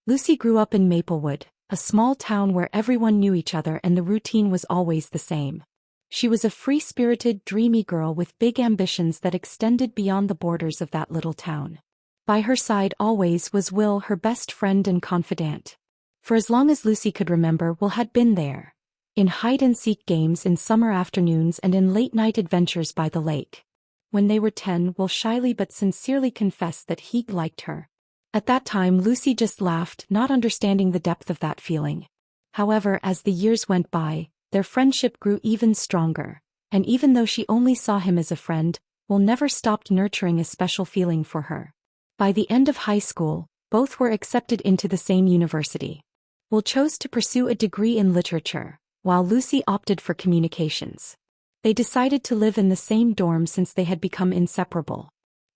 Lucy grew up in Maplewood, a small town where everyone knew each other and the routine was always the same. She was a free-spirited, dreamy girl with big ambitions that extended beyond the borders of that little town. By her side always was Will, her best friend and confidant. For as long as Lucy could remember, Will had been there. In hide-and-seek games in summer afternoons and in late-night adventures by the lake. When they were 10, Will shyly but sincerely confessed that he liked her. At that time Lucy just laughed, not understanding the depth of that feeling. However, as the years went by, their friendship grew even stronger, and even though she only saw him as a friend, Will never stopped nurturing a special feeling for her. By the end of high school, both were accepted into the same university. Will chose to pursue a degree in literature, while Lucy opted for communications. They decided to live in the same dorm since they had become inseparable.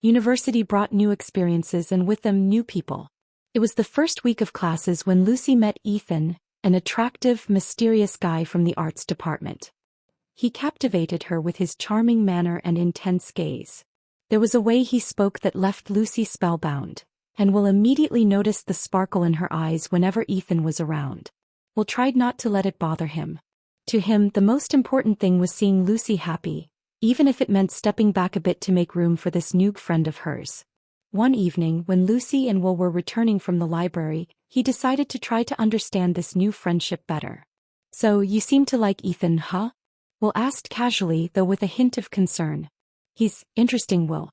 University brought new experiences and with them new people. It was the first week of classes when Lucy met Ethan, an attractive, mysterious guy from the arts department. He captivated her with his charming manner and intense gaze. There was a way he spoke that left Lucy spellbound, and Will immediately noticed the sparkle in her eyes whenever Ethan was around. Will tried not to let it bother him. To him, the most important thing was seeing Lucy happy, even if it meant stepping back a bit to make room for this new friend of hers. One evening, when Lucy and Will were returning from the library, he decided to try to understand this new friendship better. "So, you seem to like Ethan, huh?" Will asked casually, though with a hint of concern. "He's interesting, Will."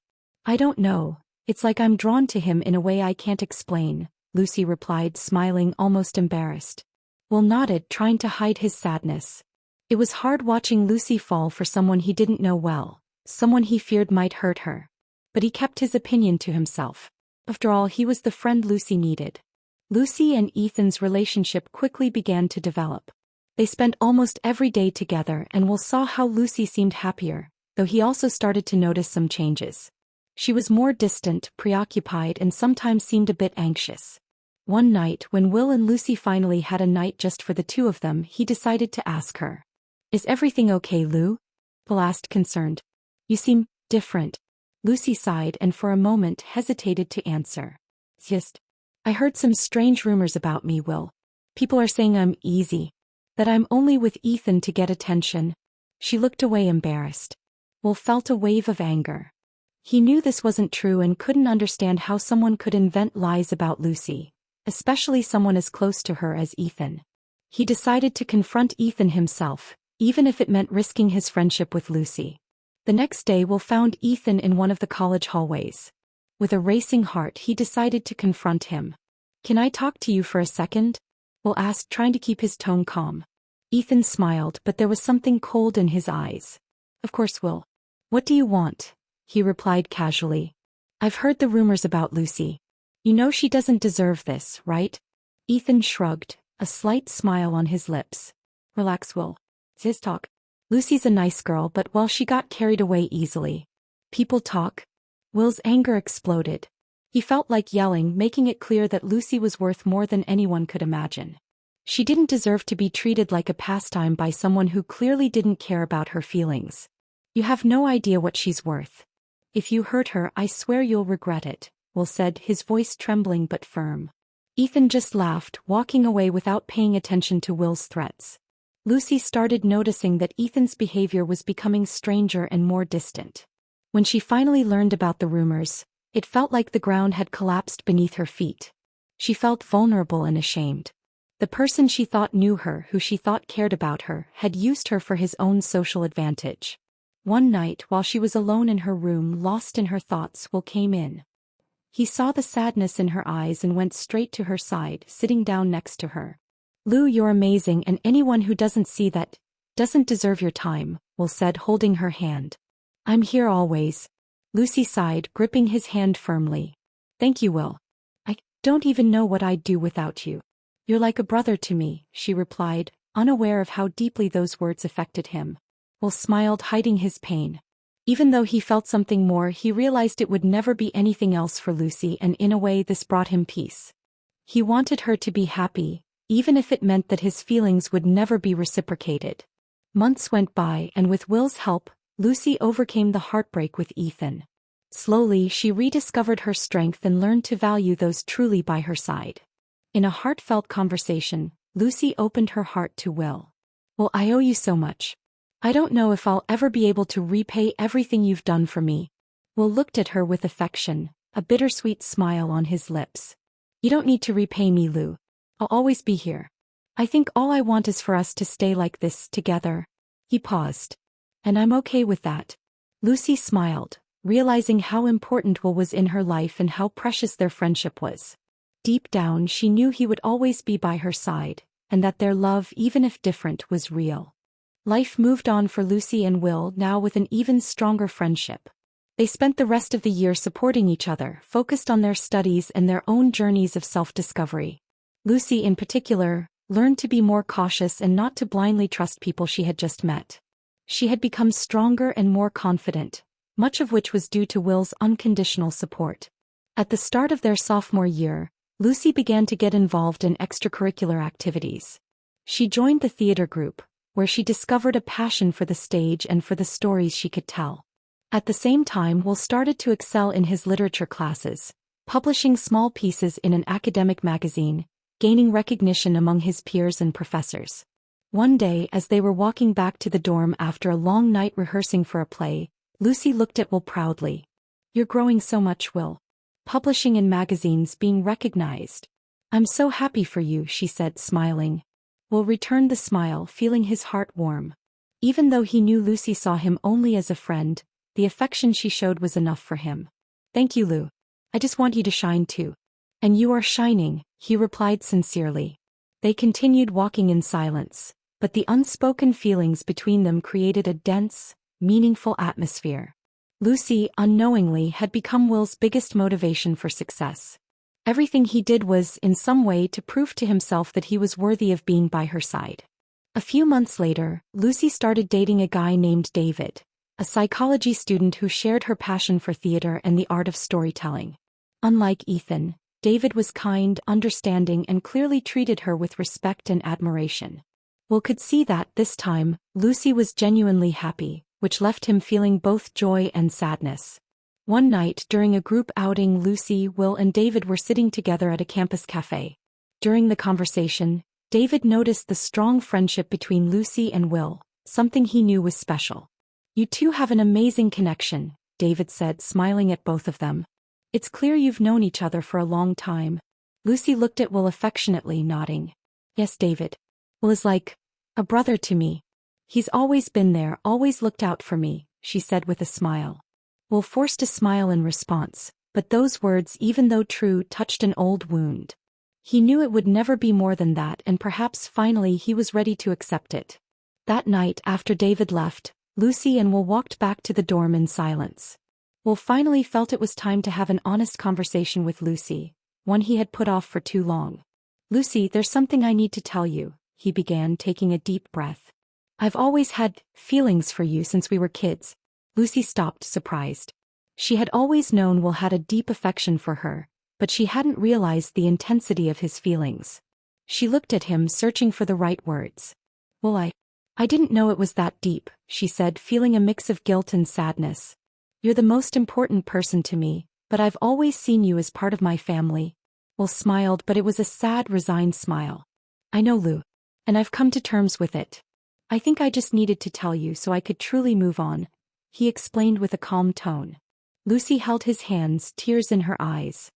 "I don't know, it's like I'm drawn to him in a way I can't explain," Lucy replied, smiling, almost embarrassed. Will nodded, trying to hide his sadness. It was hard watching Lucy fall for someone he didn't know well, someone he feared might hurt her. But he kept his opinion to himself. After all, he was the friend Lucy needed. Lucy and Ethan's relationship quickly began to develop. They spent almost every day together, and Will saw how Lucy seemed happier, though he also started to notice some changes. She was more distant, preoccupied, and sometimes seemed a bit anxious. One night, when Will and Lucy finally had a night just for the two of them, he decided to ask her. "Is everything okay, Lou?" Will asked, concerned. "You seem different." Lucy sighed and for a moment hesitated to answer. "Just, I heard some strange rumors about me, Will. People are saying I'm easy. That I'm only with Ethan to get attention." She looked away embarrassed. Will felt a wave of anger. He knew this wasn't true and couldn't understand how someone could invent lies about Lucy, especially someone as close to her as Ethan. He decided to confront Ethan himself, even if it meant risking his friendship with Lucy. The next day Will found Ethan in one of the college hallways. With a racing heart he decided to confront him. "Can I talk to you for a second?" Will asked, trying to keep his tone calm. Ethan smiled, but there was something cold in his eyes. "Of course, Will. What do you want?" he replied casually. "I've heard the rumors about Lucy. You know she doesn't deserve this, right?" Ethan shrugged, a slight smile on his lips. "Relax, Will. It's his talk. Lucy's a nice girl, but well, she got carried away easily." "People talk?" Will's anger exploded. He felt like yelling, making it clear that Lucy was worth more than anyone could imagine. She didn't deserve to be treated like a pastime by someone who clearly didn't care about her feelings. "You have no idea what she's worth. If you hurt her, I swear you'll regret it," Will said, his voice trembling but firm. Ethan just laughed, walking away without paying attention to Will's threats. Lucy started noticing that Ethan's behavior was becoming stranger and more distant. When she finally learned about the rumors, it felt like the ground had collapsed beneath her feet. She felt vulnerable and ashamed. The person she thought knew her, who she thought cared about her, had used her for his own social advantage. One night, while she was alone in her room, lost in her thoughts, Will came in. He saw the sadness in her eyes and went straight to her side, sitting down next to her. "Lou, you're amazing, and anyone who doesn't see that doesn't deserve your time," Will said, holding her hand. "I'm here always." Lucy sighed, gripping his hand firmly. "Thank you, Will. I don't even know what I'd do without you. You're like a brother to me," she replied, unaware of how deeply those words affected him. Will smiled, hiding his pain. Even though he felt something more, he realized it would never be anything else for Lucy, and in a way this brought him peace. He wanted her to be happy, even if it meant that his feelings would never be reciprocated. Months went by, and with Will's help, Lucy overcame the heartbreak with Ethan. Slowly, she rediscovered her strength and learned to value those truly by her side. In a heartfelt conversation, Lucy opened her heart to Will. "Well, I owe you so much. I don't know if I'll ever be able to repay everything you've done for me." Will looked at her with affection, a bittersweet smile on his lips. "You don't need to repay me, Lou. I'll always be here. I think all I want is for us to stay like this, together." He paused. "And I'm okay with that." Lucy smiled, realizing how important Will was in her life and how precious their friendship was. Deep down she knew he would always be by her side, and that their love, even if different, was real. Life moved on for Lucy and Will now with an even stronger friendship. They spent the rest of the year supporting each other, focused on their studies and their own journeys of self-discovery. Lucy, in particular, learned to be more cautious and not to blindly trust people she had just met. She had become stronger and more confident, much of which was due to Will's unconditional support. At the start of their sophomore year, Lucy began to get involved in extracurricular activities. She joined the theater group, where she discovered a passion for the stage and for the stories she could tell. At the same time, Will started to excel in his literature classes, publishing small pieces in an academic magazine, gaining recognition among his peers and professors. One day, as they were walking back to the dorm after a long night rehearsing for a play, Lucy looked at Will proudly. "You're growing so much, Will. Publishing in magazines, being recognized. I'm so happy for you," she said, smiling. Will returned the smile, feeling his heart warm. Even though he knew Lucy saw him only as a friend, the affection she showed was enough for him. "Thank you, Lou. I just want you to shine too." "And you are shining," he replied sincerely. They continued walking in silence, but the unspoken feelings between them created a dense, meaningful atmosphere. Lucy, unknowingly, had become Will's biggest motivation for success. Everything he did was, in some way, to prove to himself that he was worthy of being by her side. A few months later, Lucy started dating a guy named David, a psychology student who shared her passion for theater and the art of storytelling. Unlike Ethan, David was kind, understanding, and clearly treated her with respect and admiration. Will could see that, this time, Lucy was genuinely happy, which left him feeling both joy and sadness. One night during a group outing, Lucy, Will, and David were sitting together at a campus cafe. During the conversation, David noticed the strong friendship between Lucy and Will, something he knew was special. "You two have an amazing connection," David said, smiling at both of them. "It's clear you've known each other for a long time." Lucy looked at Will affectionately, nodding. "Yes, David. Will is like a brother to me. He's always been there, always looked out for me," she said with a smile. Will forced a smile in response, but those words, even though true, touched an old wound. He knew it would never be more than that, and perhaps finally he was ready to accept it. That night, after David left, Lucy and Will walked back to the dorm in silence. Will finally felt it was time to have an honest conversation with Lucy, one he had put off for too long. "Lucy, there's something I need to tell you," he began, taking a deep breath. "I've always had feelings for you since we were kids." Lucy stopped, surprised. She had always known Will had a deep affection for her, but she hadn't realized the intensity of his feelings. She looked at him, searching for the right words. "Well, I didn't know it was that deep," she said, feeling a mix of guilt and sadness. "You're the most important person to me, but I've always seen you as part of my family." Will smiled, but it was a sad, resigned smile. "I know, Lou. And I've come to terms with it. I think I just needed to tell you so I could truly move on," he explained with a calm tone. Lucy held his hands, tears in her eyes.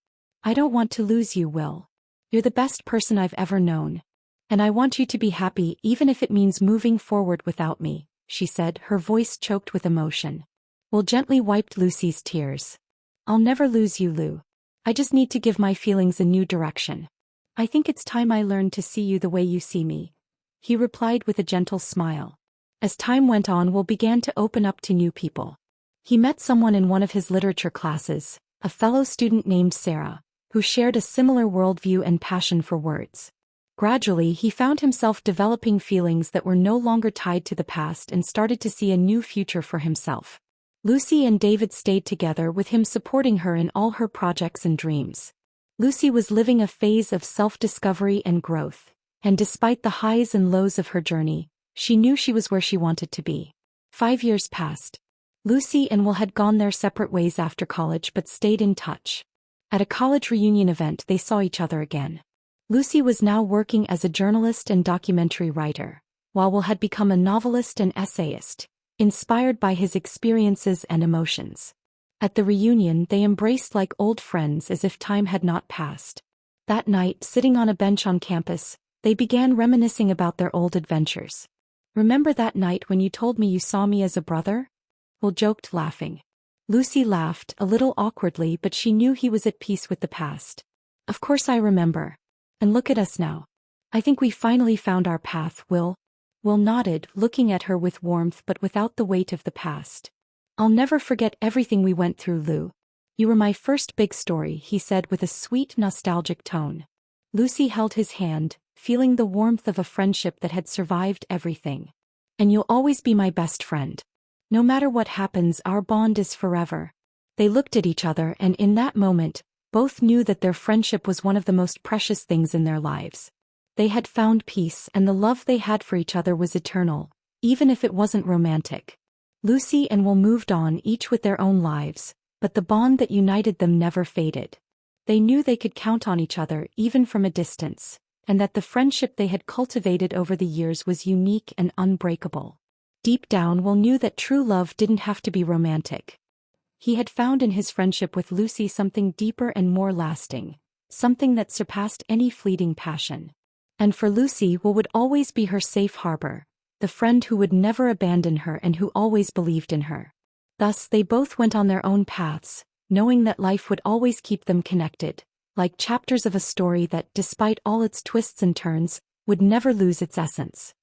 "I don't want to lose you, Will. You're the best person I've ever known. And I want you to be happy, even if it means moving forward without me," she said, her voice choked with emotion. Will gently wiped Lucy's tears. "I'll never lose you, Lou. I just need to give my feelings a new direction. I think it's time I learned to see you the way you see me," he replied with a gentle smile. As time went on, Will began to open up to new people. He met someone in one of his literature classes, a fellow student named Sarah, who shared a similar worldview and passion for words. Gradually, he found himself developing feelings that were no longer tied to the past and started to see a new future for himself. Lucy and David stayed together, with him supporting her in all her projects and dreams. Lucy was living a phase of self-discovery and growth, and despite the highs and lows of her journey, she knew she was where she wanted to be. 5 years passed. Lucy and Will had gone their separate ways after college but stayed in touch. At a college reunion event, they saw each other again. Lucy was now working as a journalist and documentary writer, while Will had become a novelist and essayist, inspired by his experiences and emotions. At the reunion, they embraced like old friends as if time had not passed. That night, sitting on a bench on campus, they began reminiscing about their old adventures. "Remember that night when you told me you saw me as a brother?" Will joked, laughing. Lucy laughed, a little awkwardly, but she knew he was at peace with the past. "Of course I remember. And look at us now. I think we finally found our path, Will." Will nodded, looking at her with warmth but without the weight of the past. "I'll never forget everything we went through, Lou. You were my first big story," he said with a sweet, nostalgic tone. Lucy held his hand, feeling the warmth of a friendship that had survived everything. "And you'll always be my best friend. No matter what happens, our bond is forever." They looked at each other, and in that moment, both knew that their friendship was one of the most precious things in their lives. They had found peace, and the love they had for each other was eternal, even if it wasn't romantic. Lucy and Will moved on, each with their own lives, but the bond that united them never faded. They knew they could count on each other even from a distance, and that the friendship they had cultivated over the years was unique and unbreakable. Deep down, Will knew that true love didn't have to be romantic. He had found in his friendship with Lucy something deeper and more lasting, something that surpassed any fleeting passion. And for Lucy, Will would always be her safe harbor, the friend who would never abandon her and who always believed in her. Thus they both went on their own paths, knowing that life would always keep them connected, like chapters of a story that, despite all its twists and turns, would never lose its essence.